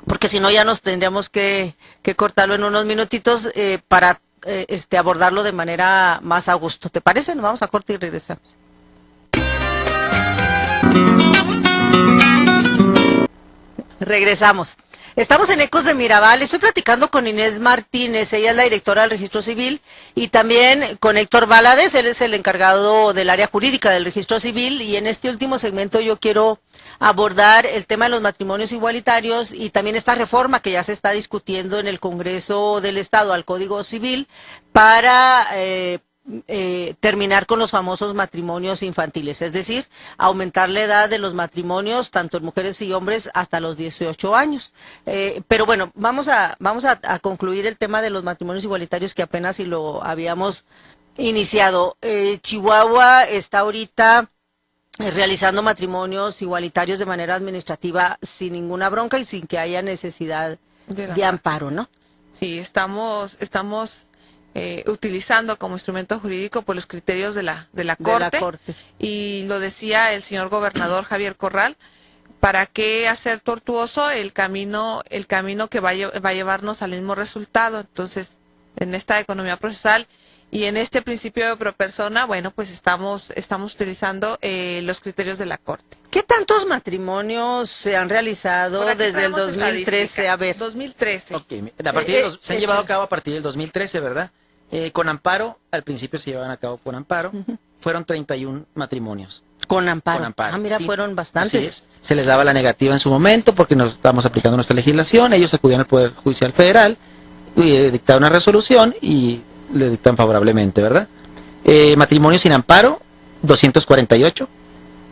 porque si no ya nos tendríamos que cortarlo en unos minutitos para abordarlo de manera más a gusto. ¿Te parece? Nos vamos a corte y regresamos. Regresamos. Estamos en Ecos de Mirabal. Estoy platicando con Inés Martínez, ella es la directora del Registro Civil, y también con Héctor Valadez, él es el encargado del área jurídica del Registro Civil, y en este último segmento yo quiero abordar el tema de los matrimonios igualitarios y también esta reforma que ya se está discutiendo en el Congreso del Estado al Código Civil para terminar con los famosos matrimonios infantiles, es decir, aumentar la edad de los matrimonios tanto en mujeres y hombres hasta los 18 años. Pero bueno, vamos a concluir el tema de los matrimonios igualitarios que apenas si lo habíamos iniciado. Chihuahua está ahorita realizando matrimonios igualitarios de manera administrativa sin ninguna bronca y sin que haya necesidad de amparo, ¿no? Sí, estamos utilizando como instrumento jurídico por los criterios de la Corte, y lo decía el señor gobernador Javier Corral, ¿para qué hacer tortuoso el camino que va a llevarnos al mismo resultado? Entonces, en esta economía procesal y en este principio de pro persona, bueno, pues estamos utilizando los criterios de la Corte. ¿Qué tantos matrimonios se han realizado desde el 2013? A ver. 2013. Okay. Se han llevado a cabo a partir del 2013, ¿verdad? Con amparo, al principio se llevaban a cabo con amparo, fueron 31 matrimonios. Con amparo. Con amparo. Ah, mira, sí, fueron bastantes. Así es. Se les daba la negativa en su momento porque nos estábamos aplicando nuestra legislación, ellos acudían al Poder Judicial Federal, dictaron una resolución y le dictan favorablemente, ¿verdad? Matrimonios sin amparo, 248.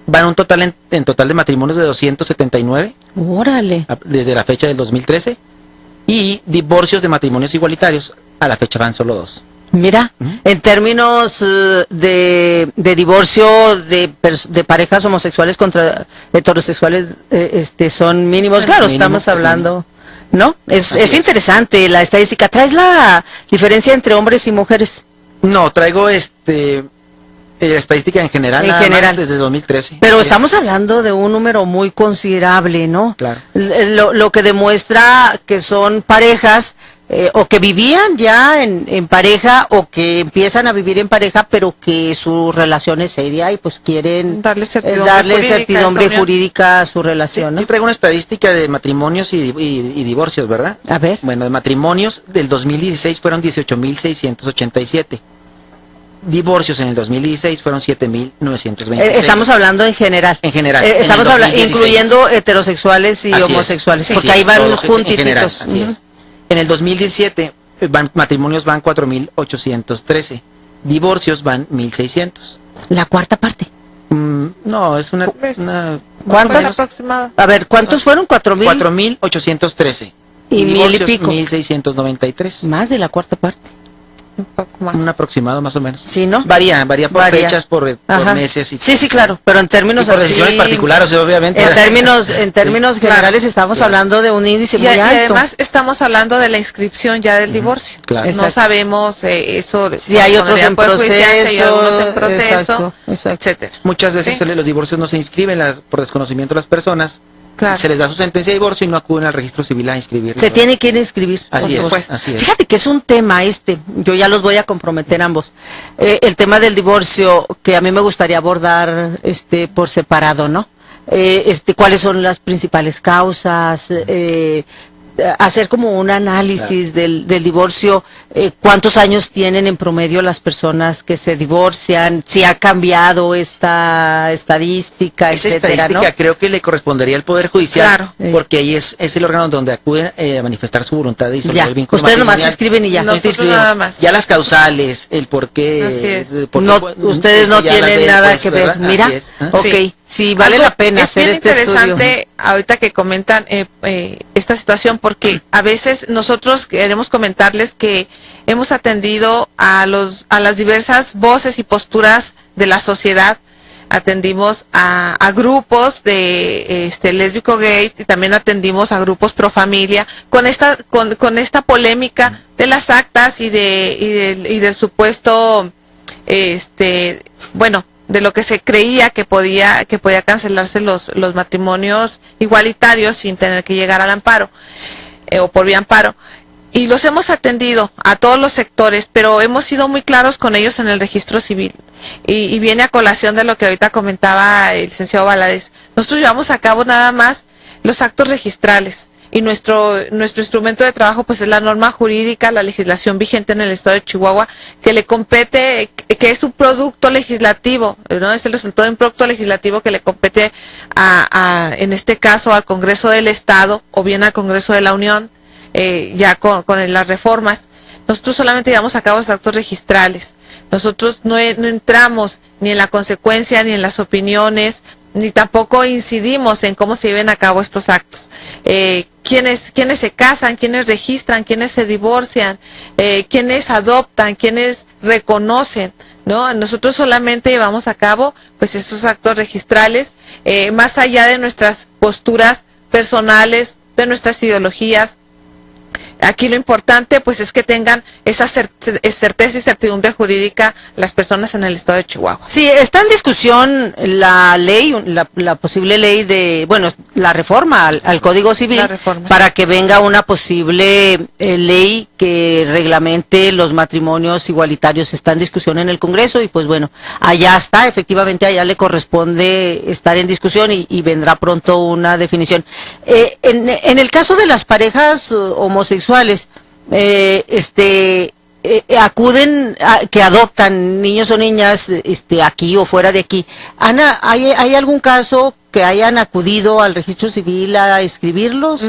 Van un total en total de matrimonios de 279. ¡Órale! Desde la fecha del 2013. Y divorcios de matrimonios igualitarios, a la fecha van solo 2. Mira, en términos de divorcio de parejas homosexuales contra heterosexuales, son mínimos. Claro, estamos hablando, ¿no? Es interesante la estadística. ¿Traes la diferencia entre hombres y mujeres? No, traigo Estadística en general, En nada general. más desde 2013. Pero Así es. estamos hablando de un número muy considerable, ¿no? Claro. Lo que demuestra que son parejas o que vivían ya en pareja o que empiezan a vivir en pareja, pero que su relación es seria y pues quieren Darle certidumbre darle jurídica a esa certidumbre unión. jurídica a su Sí, relación, ¿no? sí traigo una estadística de matrimonios y divorcios, ¿verdad? A ver. Bueno, de matrimonios del 2016 fueron 18.687. Divorcios en el 2016 fueron 7.926. Estamos hablando en general. En general, Estamos en el hablando, 2016. incluyendo heterosexuales y Así es. homosexuales, Sí, porque sí, ahí es van todo lo que- en general, juntititos. así Ujú. es. En el 2017 matrimonios van 4.813, divorcios van 1.600. La cuarta parte. No, es una... ¿Ves? una ¿Cuántas? Aproximado. A ver, ¿cuántos fueron? 4,000. 4.813. Y mil y divorcios, pico. 1.693. Más de la cuarta parte. Un poco más. Un aproximado más o menos. Sí, ¿no? Varía por Varía. fechas, por Ajá. meses. Y Sí, sí, claro, pero en y términos por así, decisiones particulares, obviamente. en términos Sí. generales Claro, estamos claro. hablando de un índice Y, muy y alto. además estamos hablando de la inscripción ya del divorcio. claro. No Exacto. sabemos eso. Si hay otros en Poder Judicial, si hay algunos en proceso, proceso, exacto, exacto. etcétera. Muchas veces Sí. los divorcios no se inscriben por desconocimiento de las personas. Claro. Se les da su sentencia de divorcio y no acuden al registro civil a inscribirlo. Se tiene que ir a inscribir. Así por es, supuesto. así es. Fíjate que es un tema yo ya los voy a comprometer ambos. El tema del divorcio que a mí me gustaría abordar por separado, ¿no? ¿Cuáles son las principales causas? Hacer como un análisis del divorcio, cuántos años tienen en promedio las personas que se divorcian, si ha cambiado esta estadística, Esa etcétera, estadística ¿no? creo que le correspondería al Poder Judicial, Claro. porque ahí es el órgano donde acuden a manifestar su voluntad de disolver Ya, el vínculo ustedes nomás matrimonial. escriben y ya. Nosotros Nosotros escribimos. nada más. Ya las causales, el por qué. Así es. por qué, No, pues, ustedes eso no ya las tienen de nada después, que ver. ¿verdad? Mira, Así es. ¿Ah? ok, sí, vale Algo- la pena es hacer bien este estudio. interesante ahorita que comentan esta situación, porque a veces nosotros queremos comentarles que hemos atendido a las diversas voces y posturas de la sociedad. Atendimos a grupos de lésbico gay y también atendimos a grupos pro familia con esta polémica de las actas y del supuesto de lo que se creía que podía cancelarse los matrimonios igualitarios sin tener que llegar al amparo o por vía amparo. Y los hemos atendido a todos los sectores, pero hemos sido muy claros con ellos en el registro civil. Y viene a colación de lo que ahorita comentaba el licenciado Valadez. Nosotros llevamos a cabo nada más los actos registrales. Y nuestro instrumento de trabajo pues es la norma jurídica, la legislación vigente en el estado de Chihuahua, que le compete, que es un producto legislativo, ¿no? Es el resultado de un producto legislativo que le compete en este caso al Congreso del Estado o bien al Congreso de la Unión, ya con las reformas. Nosotros solamente llevamos a cabo los actos registrales. Nosotros no entramos ni en la consecuencia, ni en las opiniones, ni tampoco incidimos en cómo se lleven a cabo estos actos. Quiénes se casan, quiénes registran, quiénes se divorcian, quiénes adoptan, quiénes reconocen, ¿no? Nosotros solamente llevamos a cabo pues estos actos registrales, más allá de nuestras posturas personales, de nuestras ideologías. Aquí lo importante pues es que tengan esa certeza y certidumbre jurídica las personas en el estado de Chihuahua. Sí, está en discusión la ley, la posible ley la reforma al Código Civil La reforma. para que venga una posible ley que reglamente los matrimonios igualitarios. Está en discusión en el Congreso y pues bueno, allá está, efectivamente allá le corresponde estar en discusión y vendrá pronto una definición. En el caso de las parejas homosexuales, acuden que adoptan niños o niñas aquí o fuera de aquí. Ana, ¿hay algún caso que hayan acudido al registro civil a inscribirlos?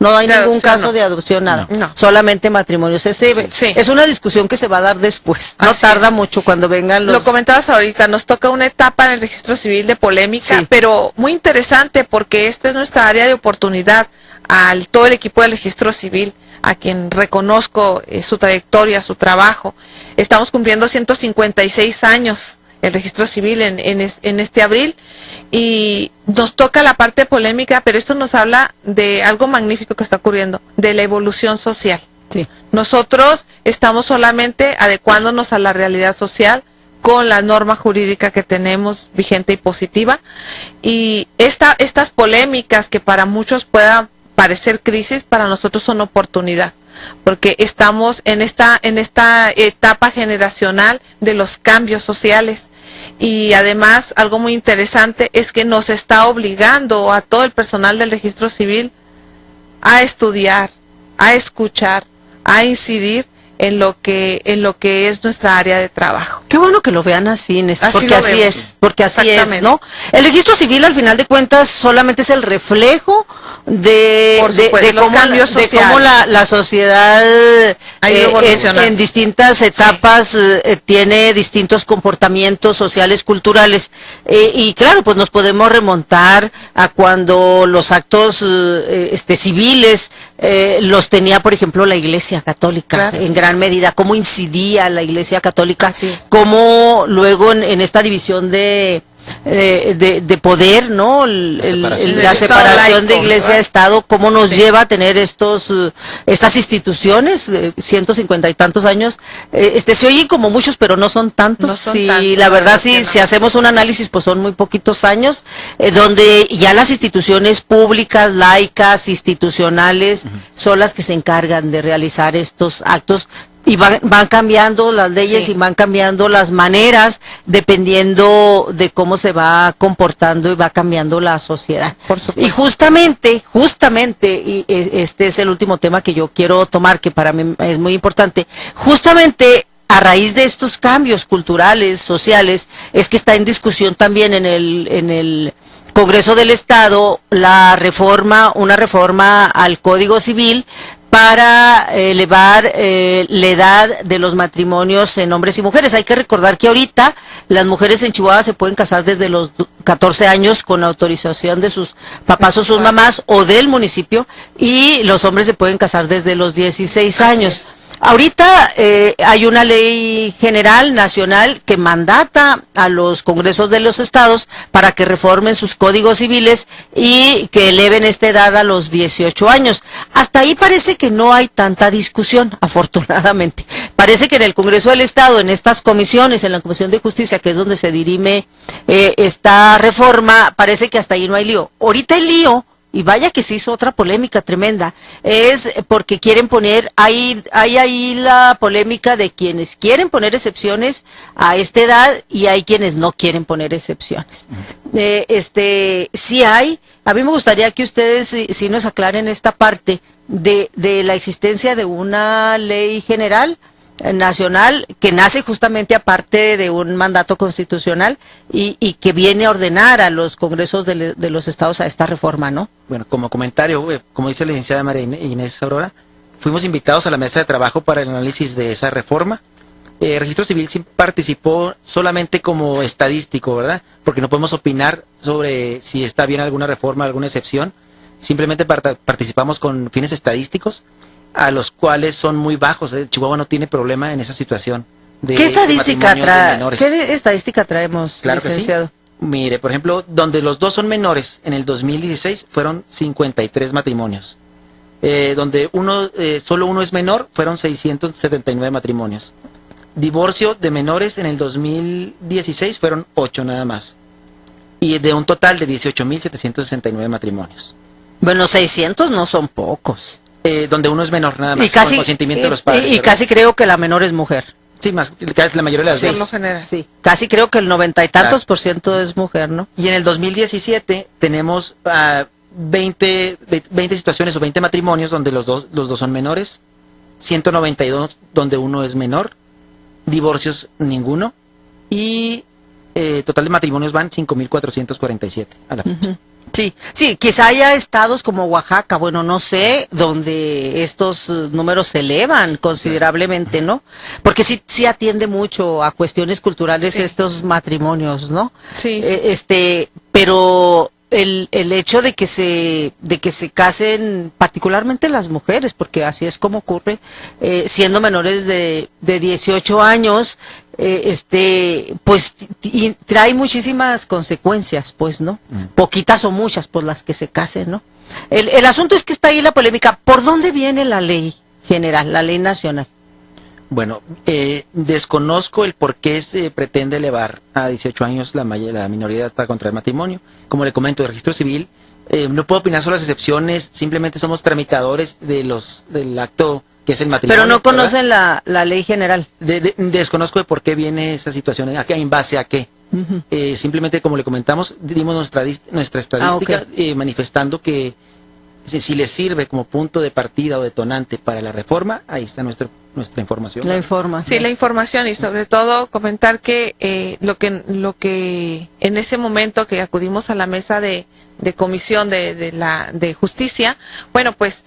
No hay De ningún adopción, caso no. de adopción, nada. No. Solamente matrimonios. Sí. Es una discusión que se va a dar después. No Así tarda es. mucho cuando vengan los... Lo comentabas ahorita, nos toca una etapa en el registro civil de polémica, Sí. pero muy interesante porque esta es nuestra área de oportunidad al todo el equipo del registro civil, a quien reconozco su trayectoria, su trabajo. Estamos cumpliendo 156 años el registro civil en este abril y nos toca la parte polémica, pero esto nos habla de algo magnífico que está ocurriendo, de la evolución social. Sí. Nosotros estamos solamente adecuándonos a la realidad social con la norma jurídica que tenemos vigente y positiva. Y estas polémicas que para muchos puedan parecer crisis, para nosotros son oportunidad, porque estamos en esta etapa generacional de los cambios sociales. Y además, algo muy interesante es que nos está obligando a todo el personal del registro civil a estudiar, a escuchar, a incidir en lo que es nuestra área de trabajo. Qué bueno que lo vean así, Inés, Así porque lo así vemos. es, porque así es, Exactamente. ¿no? El registro civil, al final de cuentas, solamente es el reflejo de, Por supuesto, de los cómo, cambios de cómo sociales. la sociedad Ha ido evolucionando. en distintas etapas tiene distintos comportamientos sociales, culturales. Y claro, pues nos podemos remontar a cuando los actos civiles los tenía, por ejemplo, la Iglesia Católica, Claro, en sí, gran sí. medida, cómo incidía la Iglesia Católica, Así es. cómo luego en esta división de poder, ¿no? separación. La Del separación Estado de laico, Iglesia-Estado, cómo nos Sí. lleva a tener estas instituciones de 150 y tantos años. Se oyen como muchos, pero no son tantos. No son Sí, tantos, la verdad, que no. si hacemos un análisis, pues son muy poquitos años, donde ya las instituciones públicas, laicas, institucionales, son las que se encargan de realizar estos actos. Y van cambiando las leyes Sí. y van cambiando las maneras dependiendo de cómo se va comportando y va cambiando la sociedad. Por supuesto. Y justamente, y este es el último tema que yo quiero tomar, que para mí es muy importante, justamente a raíz de estos cambios culturales, sociales, es que está en discusión también en el Congreso del Estado una reforma al Código Civil para elevar la edad de los matrimonios en hombres y mujeres. Hay que recordar que ahorita las mujeres en Chihuahua se pueden casar desde los 14 años con autorización de sus papás o sus mamás o del municipio, y los hombres se pueden casar desde los 16 años. Ahorita hay una ley general nacional que mandata a los congresos de los estados para que reformen sus códigos civiles y que eleven esta edad a los 18 años. Hasta ahí parece que no hay tanta discusión, afortunadamente. Parece que en el Congreso del Estado, en estas comisiones, en la Comisión de Justicia, que es donde se dirime esta reforma, parece que hasta ahí no hay lío. Ahorita el lío, y vaya que se hizo otra polémica tremenda, es porque quieren poner, hay ahí la polémica de quienes quieren poner excepciones a esta edad y hay quienes no quieren poner excepciones. Sí hay, a mí me gustaría que ustedes sí nos aclaren esta parte de la existencia de una ley general nacional que nace justamente aparte de un mandato constitucional y que viene a ordenar a los congresos de los estados a esta reforma, ¿no? Bueno, como comentario, como dice la licenciada María Inés Aurora, fuimos invitados a la mesa de trabajo para el análisis de esa reforma. El Registro Civil sí participó solamente como estadístico, ¿verdad? Porque no podemos opinar sobre si está bien alguna reforma, alguna excepción. Simplemente participamos con fines estadísticos, a los cuales son muy bajos. Chihuahua no tiene problema en esa situación. ¿Qué estadística menores. ¿Qué estadística traemos, Claro que sí. licenciado? Mire, por ejemplo, donde los dos son menores, en el 2016 fueron 53 matrimonios. Donde solo uno es menor, fueron 679 matrimonios. Divorcio de menores en el 2016 fueron 8 nada más. Y de un total de 18.769 matrimonios. Bueno, 600 no son pocos. Donde uno es menor nada más, Y casi, con consentimiento de los padres. y ¿verdad? casi creo que la menor es mujer. Sí, más, la mayoría de las Sí, veces. lo general. Sí, casi creo que el 90 y tantos Claro. % es mujer, ¿no? Y en el 2017 tenemos 20 situaciones o 20 matrimonios donde los dos son menores, 192 donde uno es menor, divorcios ninguno, y total de matrimonios van 5.447 a la fecha. Sí, quizá haya estados como Oaxaca, bueno, no sé, donde estos números se elevan considerablemente, ¿no? Porque sí atiende mucho a cuestiones culturales Sí. estos matrimonios, ¿no? Sí. Pero el hecho de que se casen particularmente las mujeres, porque así es como ocurre, siendo menores de 18 años, pues trae muchísimas consecuencias, pues, ¿no? Poquitas o muchas por las que se casen, ¿no? El asunto es que está ahí la polémica. ¿Por dónde viene la ley general, la ley nacional? Bueno, desconozco el por qué se pretende elevar a 18 años la minoría de edad para contraer matrimonio. Como le comento, el registro civil, no puedo opinar sobre las excepciones, simplemente somos tramitadores del acto que es el matrimonio. Pero no conocen la ley general. Desconozco de por qué viene esa situación, en base a qué. Simplemente, como le comentamos, dimos nuestra estadística manifestando que si les sirve como punto de partida o detonante para la reforma, ahí está nuestra información. La información. Sí, la información, y sobre todo comentar que lo que en ese momento que acudimos a la mesa de comisión de justicia, bueno, pues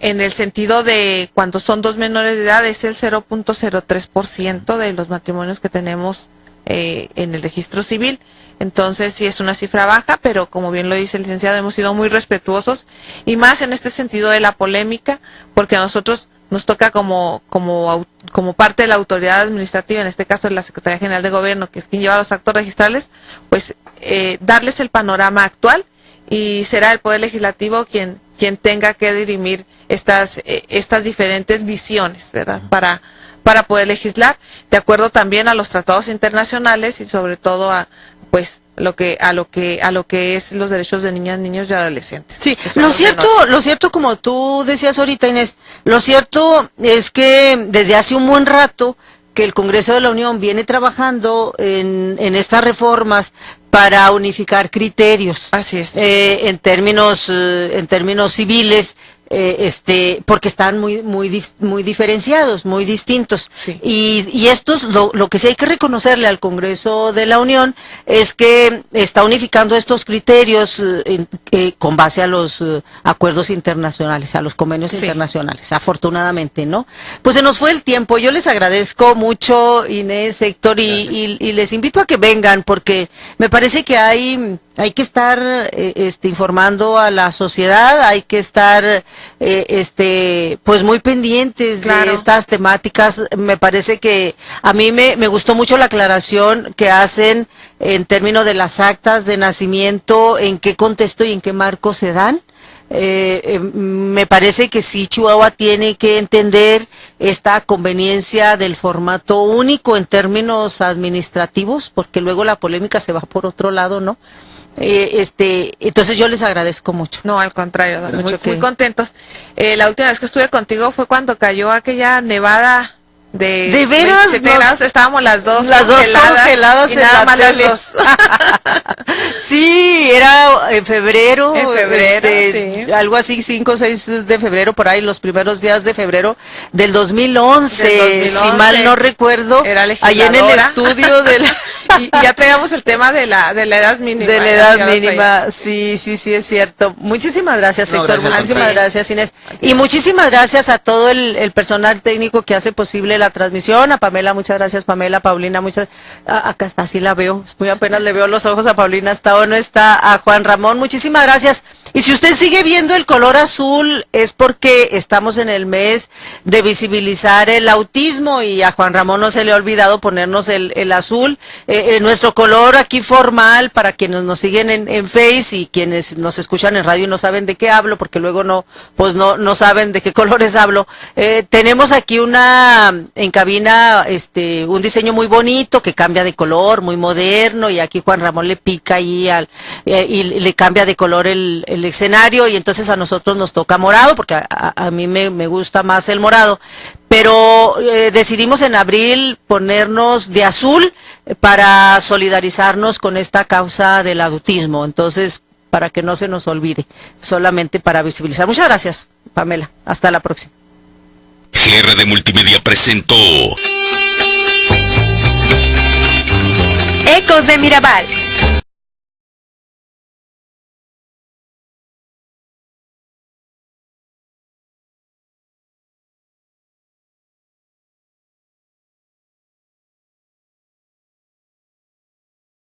en el sentido de cuando son dos menores de edad es el 0.03% de los matrimonios que tenemos en el registro civil. Entonces sí es una cifra baja, pero como bien lo dice el licenciado, hemos sido muy respetuosos, y más en este sentido de la polémica, porque a nosotros nos toca como parte de la autoridad administrativa, en este caso de la Secretaría General de Gobierno, que es quien lleva los actos registrales, pues darles el panorama actual, y será el Poder Legislativo quien tenga que dirimir estas diferentes visiones, ¿verdad? Para poder legislar de acuerdo también a los tratados internacionales, y sobre todo a lo que es los derechos de niñas, niños y adolescentes. Sí, lo cierto, como tú decías ahorita, Inés, lo cierto es que desde hace un buen rato que el Congreso de la Unión viene trabajando en estas reformas para unificar criterios. Así es. En términos civiles, porque están muy diferenciados, muy distintos. Sí. Y esto es lo que sí hay que reconocerle al Congreso de la Unión, es que está unificando estos criterios con base a los acuerdos internacionales, a los convenios internacionales, afortunadamente, ¿no? Pues se nos fue el tiempo. Yo les agradezco mucho, Inés, Héctor, y les invito a que vengan, porque me parece que hay que estar informando a la sociedad, hay que estar pues muy pendientes de estas temáticas. Me parece que a mí me gustó mucho la aclaración que hacen en términos de las actas de nacimiento, en qué contexto y en qué marco se dan. Me parece que sí, Chihuahua tiene que entender esta conveniencia del formato único en términos administrativos, porque luego la polémica se va por otro lado, ¿no? Entonces yo les agradezco mucho. No, al contrario, muy contentos. La última vez que estuve contigo fue cuando cayó aquella nevada de veras, 27 grados. Estábamos las dos congeladas y en nada la más tele. las dos. Sí, era en febrero. Sí. Algo así, 5 o 6 de febrero, por ahí, los primeros días de febrero del 2011, si mal no recuerdo. Era ahí en el estudio del... y ya traíamos el tema de la edad mínima. De la edad mínima, sí, es cierto. Muchísimas gracias, Héctor. Muchísimas gracias, Inés. Y muchísimas gracias a todo el personal técnico que hace posible la transmisión. A Pamela, muchas gracias, Pamela. Paulina, acá está, sí la veo. Muy apenas le veo los ojos a Paulina, está o no está. A Juan Ramón, muchísimas gracias. Y si usted sigue viendo el color azul, es porque estamos en el mes de visibilizar el autismo, y a Juan Ramón no se le ha olvidado ponernos el azul. Nuestro color aquí formal, para quienes nos siguen en Face y quienes nos escuchan en radio y no saben de qué hablo, porque luego no saben de qué colores hablo. Tenemos aquí en cabina un diseño muy bonito que cambia de color, muy moderno, y aquí Juan Ramón le pica ahí y le cambia de color el escenario, y entonces a nosotros nos toca morado, porque a mí me gusta más el morado. Pero decidimos en abril ponernos de azul para solidarizarnos con esta causa del autismo. Entonces, para que no se nos olvide, solamente para visibilizar. Muchas gracias, Pamela. Hasta la próxima. GRD Multimedia presentó Ecos de Mirabal.